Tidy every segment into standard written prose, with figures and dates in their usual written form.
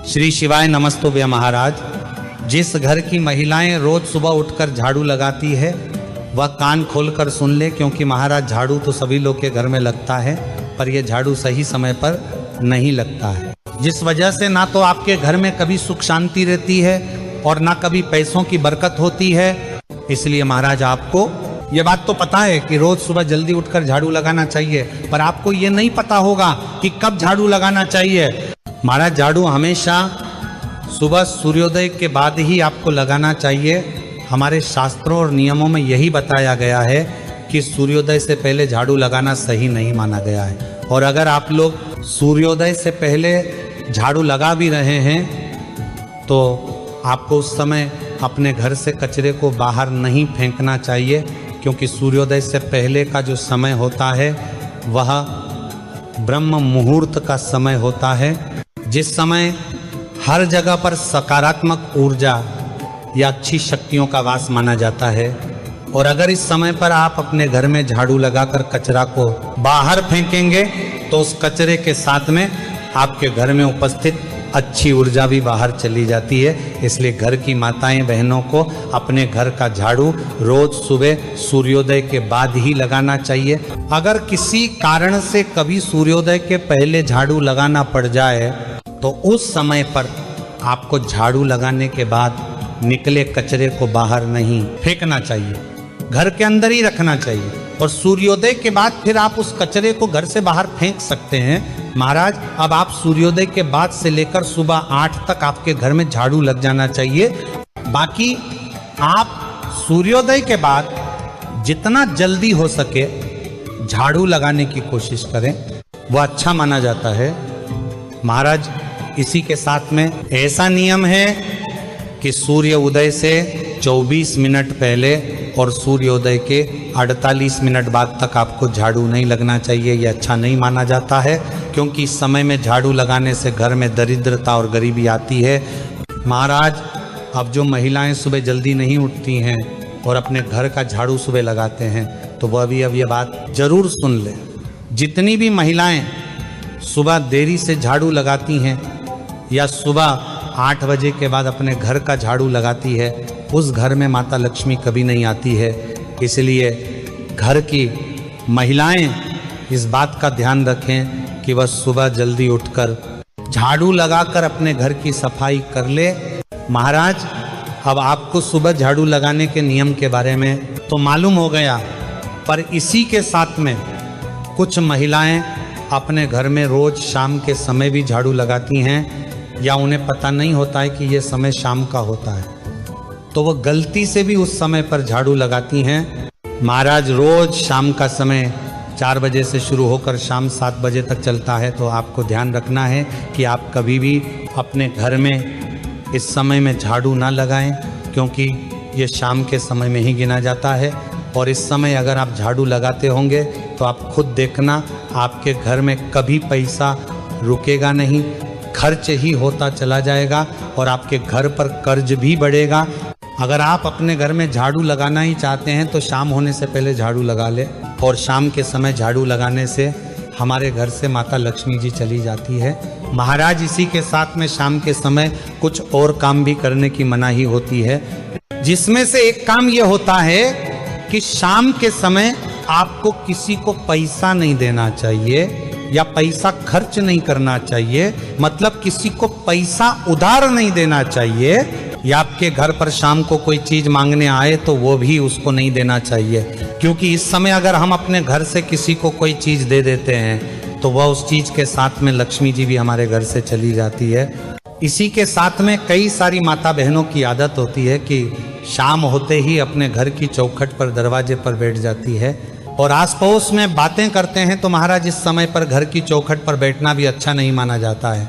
श्री शिवाय नमस्तुभ्य महाराज। जिस घर की महिलाएं रोज सुबह उठकर झाड़ू लगाती है वह कान खोलकर सुन ले, क्योंकि महाराज झाड़ू तो सभी लोग के घर में लगता है, पर यह झाड़ू सही समय पर नहीं लगता है, जिस वजह से ना तो आपके घर में कभी सुख शांति रहती है और ना कभी पैसों की बरकत होती है। इसलिए महाराज आपको ये बात तो पता है कि रोज सुबह जल्दी उठकर झाड़ू लगाना चाहिए, पर आपको ये नहीं पता होगा कि कब झाड़ू लगाना चाहिए। महाराज झाड़ू हमेशा सुबह सूर्योदय के बाद ही आपको लगाना चाहिए। हमारे शास्त्रों और नियमों में यही बताया गया है कि सूर्योदय से पहले झाड़ू लगाना सही नहीं माना गया है। और अगर आप लोग सूर्योदय से पहले झाड़ू लगा भी रहे हैं तो आपको उस समय अपने घर से कचरे को बाहर नहीं फेंकना चाहिए, क्योंकि सूर्योदय से पहले का जो समय होता है वह ब्रह्म मुहूर्त का समय होता है, जिस समय हर जगह पर सकारात्मक ऊर्जा या अच्छी शक्तियों का वास माना जाता है। और अगर इस समय पर आप अपने घर में झाड़ू लगाकर कचरा को बाहर फेंकेंगे तो उस कचरे के साथ में आपके घर में उपस्थित अच्छी ऊर्जा भी बाहर चली जाती है। इसलिए घर की माताएं बहनों को अपने घर का झाड़ू रोज सुबह सूर्योदय के बाद ही लगाना चाहिए। अगर किसी कारण से कभी सूर्योदय के पहले झाड़ू लगाना पड़ जाए तो उस समय पर आपको झाड़ू लगाने के बाद निकले कचरे को बाहर नहीं फेंकना चाहिए, घर के अंदर ही रखना चाहिए। और सूर्योदय के बाद फिर आप उस कचरे को घर से बाहर फेंक सकते हैं। महाराज अब आप सूर्योदय के बाद से लेकर सुबह 8 तक आपके घर में झाड़ू लग जाना चाहिए। बाकी आप सूर्योदय के बाद जितना जल्दी हो सके झाड़ू लगाने की कोशिश करें, वह अच्छा माना जाता है। महाराज इसी के साथ में ऐसा नियम है कि सूर्य उदय से 24 मिनट पहले और सूर्योदय के 48 मिनट बाद तक आपको झाड़ू नहीं लगना चाहिए। यह अच्छा नहीं माना जाता है, क्योंकि इस समय में झाड़ू लगाने से घर में दरिद्रता और गरीबी आती है। महाराज अब जो महिलाएं सुबह जल्दी नहीं उठती हैं और अपने घर का झाड़ू सुबह लगाते हैं तो वह भी अब ये बात जरूर सुन लें। जितनी भी महिलाएं सुबह देरी से झाड़ू लगाती हैं या सुबह 8 बजे के बाद अपने घर का झाड़ू लगाती है, उस घर में माता लक्ष्मी कभी नहीं आती है। इसलिए घर की महिलाएं इस बात का ध्यान रखें कि वह सुबह जल्दी उठकर झाड़ू लगाकर अपने घर की सफाई कर ले। महाराज अब आपको सुबह झाड़ू लगाने के नियम के बारे में तो मालूम हो गया, पर इसी के साथ में कुछ महिलाएं अपने घर में रोज शाम के समय भी झाड़ू लगाती हैं, या उन्हें पता नहीं होता है कि यह समय शाम का होता है, तो वह गलती से भी उस समय पर झाड़ू लगाती हैं। महाराज रोज शाम का समय 4 बजे से शुरू होकर शाम 7 बजे तक चलता है, तो आपको ध्यान रखना है कि आप कभी भी अपने घर में इस समय में झाड़ू ना लगाएं, क्योंकि ये शाम के समय में ही गिना जाता है। और इस समय अगर आप झाड़ू लगाते होंगे तो आप खुद देखना आपके घर में कभी पैसा रुकेगा नहीं, खर्च ही होता चला जाएगा और आपके घर पर कर्ज भी बढ़ेगा। अगर आप अपने घर में झाड़ू लगाना ही चाहते हैं तो शाम होने से पहले झाड़ू लगा ले, और शाम के समय झाड़ू लगाने से हमारे घर से माता लक्ष्मी जी चली जाती है। महाराज इसी के साथ में शाम के समय कुछ और काम भी करने की मनाही होती है, जिसमें से एक काम ये होता है कि शाम के समय आपको किसी को पैसा नहीं देना चाहिए या पैसा खर्च नहीं करना चाहिए। मतलब किसी को पैसा उधार नहीं देना चाहिए, या आपके घर पर शाम को कोई चीज मांगने आए तो वो भी उसको नहीं देना चाहिए, क्योंकि इस समय अगर हम अपने घर से किसी को कोई चीज दे देते हैं तो वह उस चीज के साथ में लक्ष्मी जी भी हमारे घर से चली जाती है। इसी के साथ में कई सारी माता बहनों की आदत होती है कि शाम होते ही अपने घर की चौखट पर दरवाजे पर बैठ जाती है और आस पड़ोस में बातें करते हैं। तो महाराज इस समय पर घर की चौखट पर बैठना भी अच्छा नहीं माना जाता है,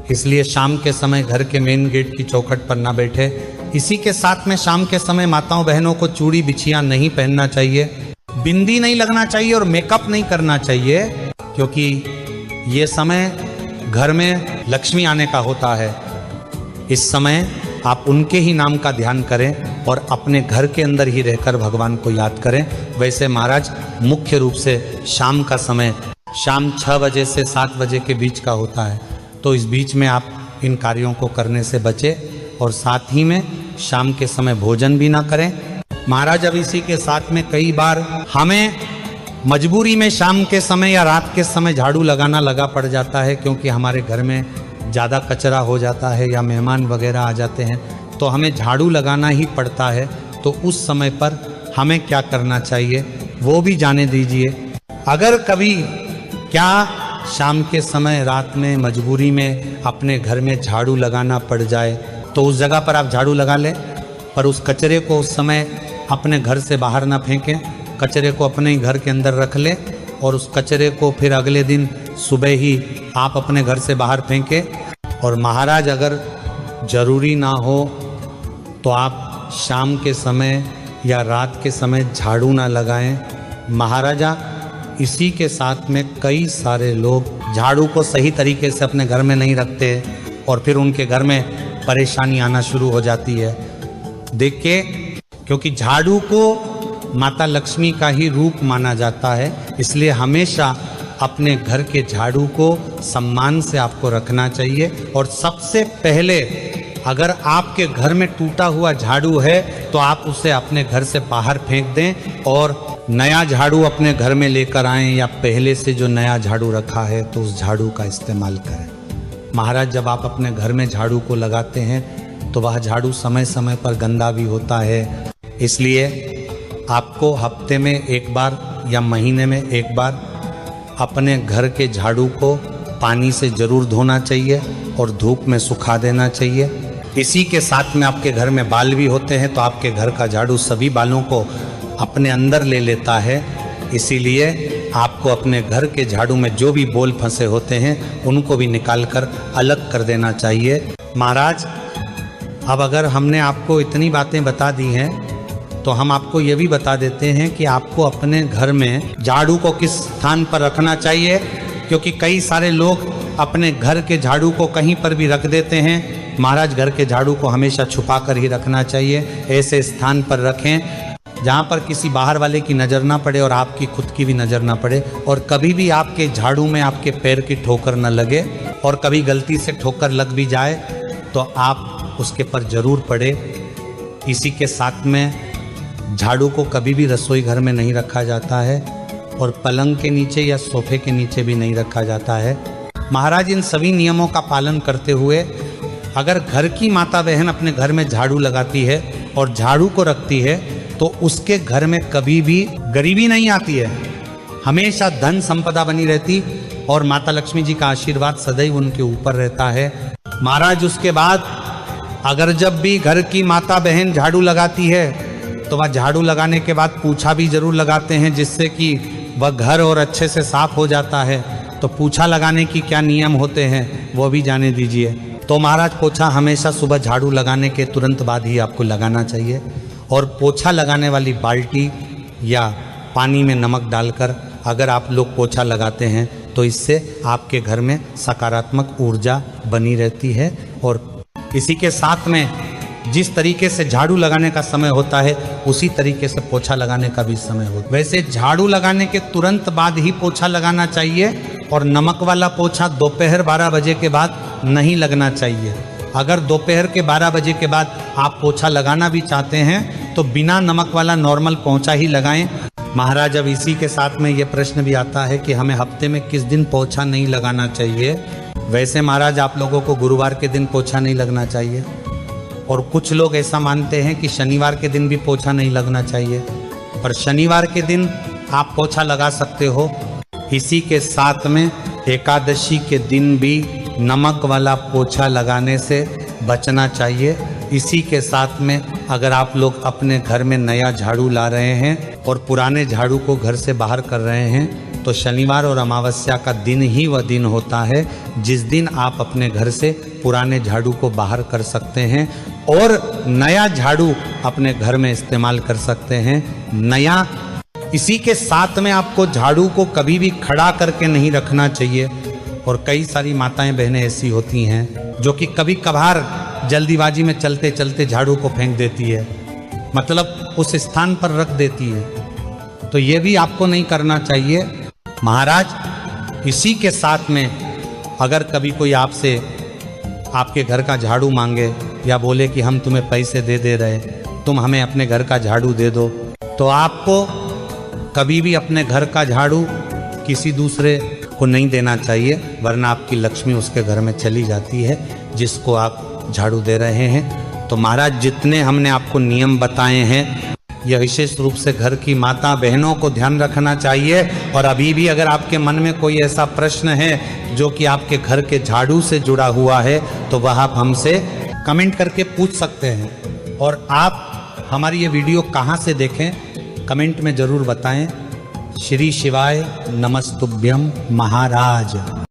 इसलिए शाम के समय घर के मेन गेट की चौखट पर ना बैठे। इसी के साथ में शाम के समय माताओं बहनों को चूड़ी बिछिया नहीं पहनना चाहिए, बिंदी नहीं लगना चाहिए और मेकअप नहीं करना चाहिए, क्योंकि ये समय घर में लक्ष्मी आने का होता है। इस समय आप उनके ही नाम का ध्यान करें और अपने घर के अंदर ही रहकर भगवान को याद करें। वैसे महाराज मुख्य रूप से शाम का समय शाम 6 बजे से 7 बजे के बीच का होता है, तो इस बीच में आप इन कार्यों को करने से बचे और साथ ही में शाम के समय भोजन भी ना करें। महाराज अब इसी के साथ में कई बार हमें मजबूरी में शाम के समय या रात के समय झाड़ू लगाना लगा पड़ जाता है, क्योंकि हमारे घर में ज़्यादा कचरा हो जाता है या मेहमान वगैरह आ जाते हैं तो हमें झाड़ू लगाना ही पड़ता है। तो उस समय पर हमें क्या करना चाहिए वो भी जाने दीजिए। अगर कभी क्या शाम के समय रात में मजबूरी में अपने घर में झाड़ू लगाना पड़ जाए तो उस जगह पर आप झाड़ू लगा लें, पर उस कचरे को उस समय अपने घर से बाहर ना फेंकें, कचरे को अपने ही घर के अंदर रख लें और उस कचरे को फिर अगले दिन सुबह ही आप अपने घर से बाहर फेंकें। और महाराज अगर ज़रूरी ना हो तो आप शाम के समय या रात के समय झाड़ू ना लगाएं। महाराजा इसी के साथ में कई सारे लोग झाड़ू को सही तरीके से अपने घर में नहीं रखते और फिर उनके घर में परेशानी आना शुरू हो जाती है। देखिए, क्योंकि झाड़ू को माता लक्ष्मी का ही रूप माना जाता है, इसलिए हमेशा अपने घर के झाड़ू को सम्मान से आपको रखना चाहिए। और सबसे पहले अगर आपके घर में टूटा हुआ झाड़ू है तो आप उसे अपने घर से बाहर फेंक दें और नया झाड़ू अपने घर में लेकर आएं, या पहले से जो नया झाड़ू रखा है तो उस झाड़ू का इस्तेमाल करें। महाराज जब आप अपने घर में झाड़ू को लगाते हैं तो वह झाड़ू समय समय पर गंदा भी होता है, इसलिए आपको हफ्ते में एक बार या महीने में एक बार अपने घर के झाड़ू को पानी से ज़रूर धोना चाहिए और धूप में सुखा देना चाहिए। इसी के साथ में आपके घर में बाल भी होते हैं तो आपके घर का झाड़ू सभी बालों को अपने अंदर ले लेता है, इसीलिए आपको अपने घर के झाड़ू में जो भी बोल फंसे होते हैं उनको भी निकाल कर अलग कर देना चाहिए। महाराज अब अगर हमने आपको इतनी बातें बता दी हैं तो हम आपको ये भी बता देते हैं कि आपको अपने घर में झाड़ू को किस स्थान पर रखना चाहिए, क्योंकि कई सारे लोग अपने घर के झाड़ू को कहीं पर भी रख देते हैं। महाराज घर के झाड़ू को हमेशा छुपा कर ही रखना चाहिए, ऐसे स्थान पर रखें जहाँ पर किसी बाहर वाले की नज़र ना पड़े और आपकी खुद की भी नज़र ना पड़े, और कभी भी आपके झाड़ू में आपके पैर की ठोकर न लगे, और कभी गलती से ठोकर लग भी जाए तो आप उसके पर ज़रूर पड़े। इसी के साथ में झाड़ू को कभी भी रसोई घर में नहीं रखा जाता है और पलंग के नीचे या सोफे के नीचे भी नहीं रखा जाता है। महाराज इन सभी नियमों का पालन करते हुए अगर घर की माता बहन अपने घर में झाड़ू लगाती है और झाड़ू को रखती है तो उसके घर में कभी भी गरीबी नहीं आती है, हमेशा धन संपदा बनी रहती और माता लक्ष्मी जी का आशीर्वाद सदैव उनके ऊपर रहता है। महाराज उसके बाद अगर जब भी घर की माता बहन झाड़ू लगाती है तो वह झाड़ू लगाने के बाद पूछा भी जरूर लगाते हैं, जिससे कि वह घर और अच्छे से साफ हो जाता है। तो पूछा लगाने की क्या नियम होते हैं वो भी जाने दीजिए। तो महाराज पोछा हमेशा सुबह झाड़ू लगाने के तुरंत बाद ही आपको लगाना चाहिए, और पोछा लगाने वाली बाल्टी या पानी में नमक डालकर अगर आप लोग पोछा लगाते हैं तो इससे आपके घर में सकारात्मक ऊर्जा बनी रहती है। और इसी के साथ में जिस तरीके से झाड़ू लगाने का समय होता है उसी तरीके से पोछा लगाने का भी समय होता है। वैसे झाड़ू लगाने के तुरंत बाद ही पोछा लगाना चाहिए, और नमक वाला पोछा दोपहर 12 बजे के बाद नहीं लगना चाहिए। अगर दोपहर के 12 बजे के बाद आप पोछा लगाना भी चाहते हैं तो बिना नमक वाला नॉर्मल पोछा ही लगाएं। महाराज अब इसी के साथ में ये प्रश्न भी आता है कि हमें हफ्ते में किस दिन पोछा नहीं लगाना चाहिए। वैसे महाराज आप लोगों को गुरुवार के दिन पोछा नहीं लगना चाहिए, और कुछ लोग ऐसा मानते हैं कि शनिवार के दिन भी पोछा नहीं लगना चाहिए, पर शनिवार के दिन आप पोछा लगा सकते हो। इसी के साथ में एकादशी के दिन भी नमक वाला पोछा लगाने से बचना चाहिए। इसी के साथ में अगर आप लोग अपने घर में नया झाड़ू ला रहे हैं और पुराने झाड़ू को घर से बाहर कर रहे हैं तो शनिवार और अमावस्या का दिन ही वह दिन होता है जिस दिन आप अपने घर से पुराने झाड़ू को बाहर कर सकते हैं और नया झाड़ू अपने घर में इस्तेमाल कर सकते हैं। नया इसी के साथ में आपको झाड़ू को कभी भी खड़ा करके नहीं रखना चाहिए, और कई सारी माताएं बहनें ऐसी होती हैं जो कि कभी कभार जल्दीबाजी में चलते चलते झाड़ू को फेंक देती है, मतलब उस स्थान पर रख देती है, तो ये भी आपको नहीं करना चाहिए। महाराज इसी के साथ में अगर कभी कोई आपसे आपके घर का झाड़ू मांगे या बोले कि हम तुम्हें पैसे दे रहे, तुम हमें अपने घर का झाड़ू दे दो, तो आपको कभी भी अपने घर का झाड़ू किसी दूसरे को नहीं देना चाहिए, वरना आपकी लक्ष्मी उसके घर में चली जाती है जिसको आप झाड़ू दे रहे हैं। तो महाराज जितने हमने आपको नियम बताए हैं, यह विशेष रूप से घर की माता बहनों को ध्यान रखना चाहिए। और अभी भी अगर आपके मन में कोई ऐसा प्रश्न है जो कि आपके घर के झाड़ू से जुड़ा हुआ है, तो वह आप हमसे कमेंट करके पूछ सकते हैं। और आप हमारी ये वीडियो कहाँ से देखें, कमेंट में ज़रूर बताएं। श्री शिवाय नमस्तुभ्यम महाराज।